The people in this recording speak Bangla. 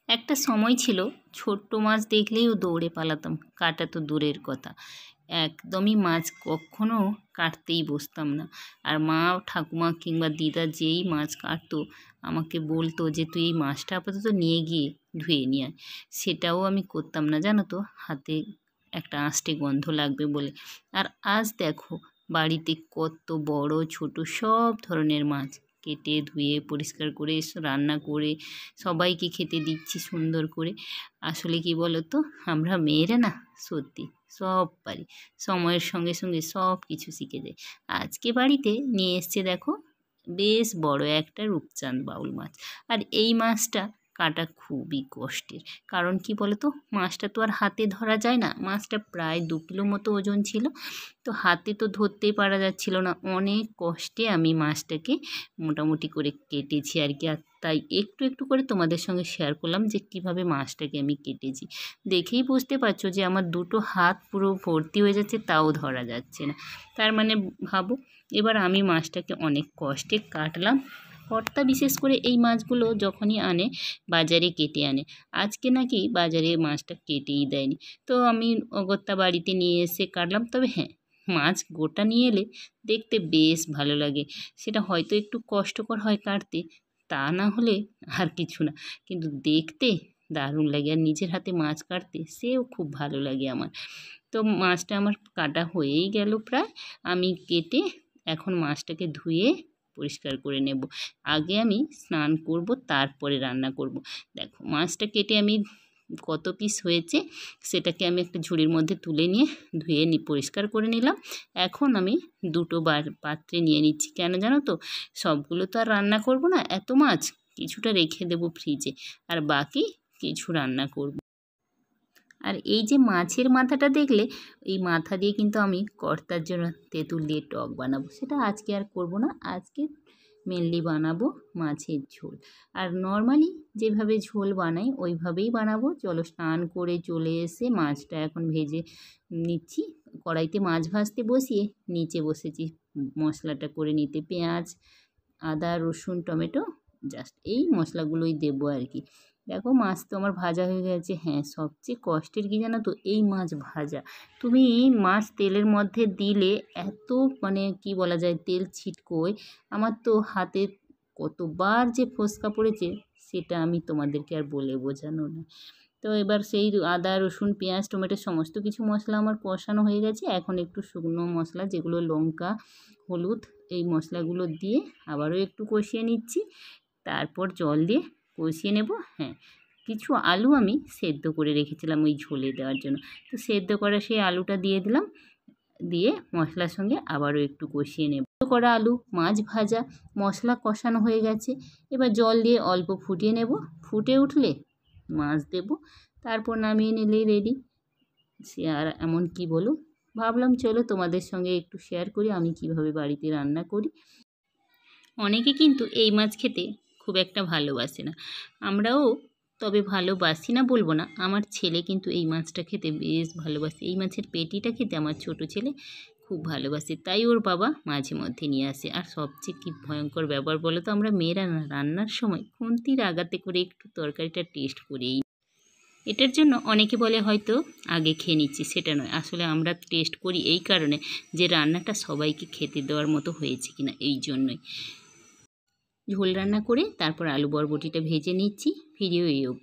একটা সময় ছিল ছোট্ট মাছ দেখলেই ও দৌড়ে পালাতাম, কাটা তো দূরের কথা, একদমই মাছ কখনো কাটতেই বসতাম না। আর মা, ঠাকুমা কিংবা দিদা যেই মাছ কাটতো আমাকে বলতো যে তুই এই মাছটা আপাতত নিয়ে গিয়ে ধুয়ে নিয়ে আয়। সেটাও আমি করতাম না, জানো তো, হাতে একটা আষ্টে গন্ধ লাগবে বলে। আর আজ দেখো বাড়িতে কত বড় ছোট সব ধরনের মাছ কেটে ধুয়ে পরিষ্কার করে রান্না করে সবাইকে খেতে দিচ্ছি সুন্দর করে। আসলে কি বলো তো, আমরা মেয়েরা না সত্যি সব পারি, সময়ের সঙ্গে সঙ্গে সব কিছু শিখে যাই। আজকে বাড়িতে নিয়ে এসছে দেখো বেশ বড় একটা রূপচাঁদ বাউল মাছ। আর এই মাছটা কাটা খুবই কষ্টের, কারণ কি বলো তো, মাছটা তো আর হাতে ধরা যায় না। মাছটা প্রায় 2 কিলো মতো ওজন ছিল, তো হাতে তো ধরতেই পারা যাচ্ছিল না। অনেক কষ্টে আমি মাছটাকে মোটামুটি করে কেটেছি আর কি। আর তাই একটু একটু করে তোমাদের সঙ্গে শেয়ার করলাম যে কীভাবে মাছটাকে আমি কেটেছি। দেখেই বুঝতে পারছো যে আমার 2টো হাত পুরো ভর্তি হয়ে যাচ্ছে, তাও ধরা যাচ্ছে না। তার মানে ভাবো, এবার আমি মাছটাকে অনেক কষ্টে কাটলাম। কর্তা বিশেষ করে এই মাছগুলো যখনই আনে বাজারে কেটে আনে, আজকে নাকি বাজারে মাছটা কেটেই দেয়নি। তো আমি অগত্যা বাড়িতে নিয়ে এসে কাটলাম। তবে হ্যাঁ, মাছ গোটা নিয়ে এলে দেখতে বেশ ভালো লাগে। সেটা হয়তো একটু কষ্টকর হয় কাটতে, তা না হলে আর কিছু না, কিন্তু দেখতে দারুণ লাগে। আর নিজের হাতে মাছ কাটতে সেও খুব ভালো লাগে আমার। তো মাছটা আমার কাটা হয়েই গেল প্রায়। আমি কেটে এখন মাছটাকে ধুয়ে পরিষ্কার করে নেব। আগে আমি স্নান করব, তারপরে রান্না করব। দেখো মাছটা কেটে আমি কত পিস হয়েছে সেটাকে আমি একটা ঝুড়ির মধ্যে তুলে নিয়ে ধুয়ে পরিষ্কার করে নিলাম। এখন আমি 2টো পাত্রে নিয়ে নিচ্ছি। কেন জানো তো, সবগুলো তো আর রান্না করব না, এত মাছ কিছুটা রেখে দেব ফ্রিজে, আর বাকি কিছু রান্না করব। আর এই যে মাছের মাথাটা দেখলে, এই মাথা দিয়ে কিন্তু আমি কর্তার জন্য তেঁতুল দিয়ে টক বানাবো। সেটা আজকে আর করব না, আজকে মেনলি বানাবো মাছের ঝোল। আর নর্মালি যেভাবে ঝোল বানাই ওইভাবেই বানাবো। চলো, স্নান করে চলে এসে মাছটা এখন ভেজে নিচ্ছি। কড়াইতে মাছ ভাজতে বসিয়ে নিচে বসেছি মশলাটা করে নিতে। পেঁয়াজ, আদা, রসুন, টমেটো, জাস্ট এই মশলাগুলোই দেবো আর কি। দেখো মাছ তো আমার ভাজা হয়ে গেছে। হ্যাঁ, সবচেয়ে কষ্টের কি জানো তো, এই মাছ ভাজা। তুমি মাছ তেলের মধ্যে দিলে এত মানে কি বলা যায়, তেল ছিটকোয়। আমার তো হাতে কতবার যে ফোসকা পড়েছে সেটা আমি তোমাদেরকে আর বলে বোঝানো না। তো এবার সেই আদা, রসুন, পেঁয়াজ, টমেটো সমস্ত কিছু মশলা আমার কষানো হয়ে গেছে। এখন একটু শুকনো মশলা, যেগুলো লঙ্কা, হলুদ, এই মশলাগুলো দিয়ে আবারও একটু কষিয়ে নিচ্ছি। তারপর জল দিয়ে কষিয়ে নেব। হ্যাঁ, কিছু আলু আমি সেদ্ধ করে রেখেছিলাম ওই ঝোলে দেওয়ার জন্য, তো সেদ্ধ করা সেই আলুটা দিয়ে দিলাম। দিয়ে মশলার সঙ্গে আবারও একটু কষিয়ে নেব। সেদ্ধ করা আলু, মাছ ভাজা, মশলা কষানো হয়ে গেছে। এবার জল দিয়ে অল্প ফুটিয়ে নেব। ফুটে উঠলে মাছ দেব, তারপর নামিয়ে নিলেই রেডি। সে আর এমন কি বলো, ভাবলাম চলো তোমাদের সঙ্গে একটু শেয়ার করি আমি কিভাবে বাড়িতে রান্না করি। অনেকে কিন্তু এই মাছ খেতে খুব একটা ভালোবাসে না, আমরাও তবে ভালোবাসি না বলবো না। আমার ছেলে কিন্তু এই মাছটা খেতে বেশ ভালোবাসে। এই মাছের পেটিটা খেতে আমার ছোট ছেলে খুব ভালোবাসে, তাই ওর বাবা মাঝে মধ্যে নিয়ে আসে। আর সবচেয়ে কী ভয়ঙ্কর ব্যাপার বলো তো, আমরা মেয়েরা না রান্নার সময় খুন্তির আগাতে করে একটু তরকারিটা টেস্ট করেই। এটার জন্য অনেকে বলে হয়তো আগে খেয়ে নিচ্ছি, সেটা নয়। আসলে আমরা টেস্ট করি এই কারণে যে রান্নাটা সবাইকে খেতে দেওয়ার মতো হয়েছে কিনা, এই জন্যই। ঝোল রান্না করে তারপর আলু বরবটিটা ভেজে নিচ্ছি। ভিডিও এই অবধি।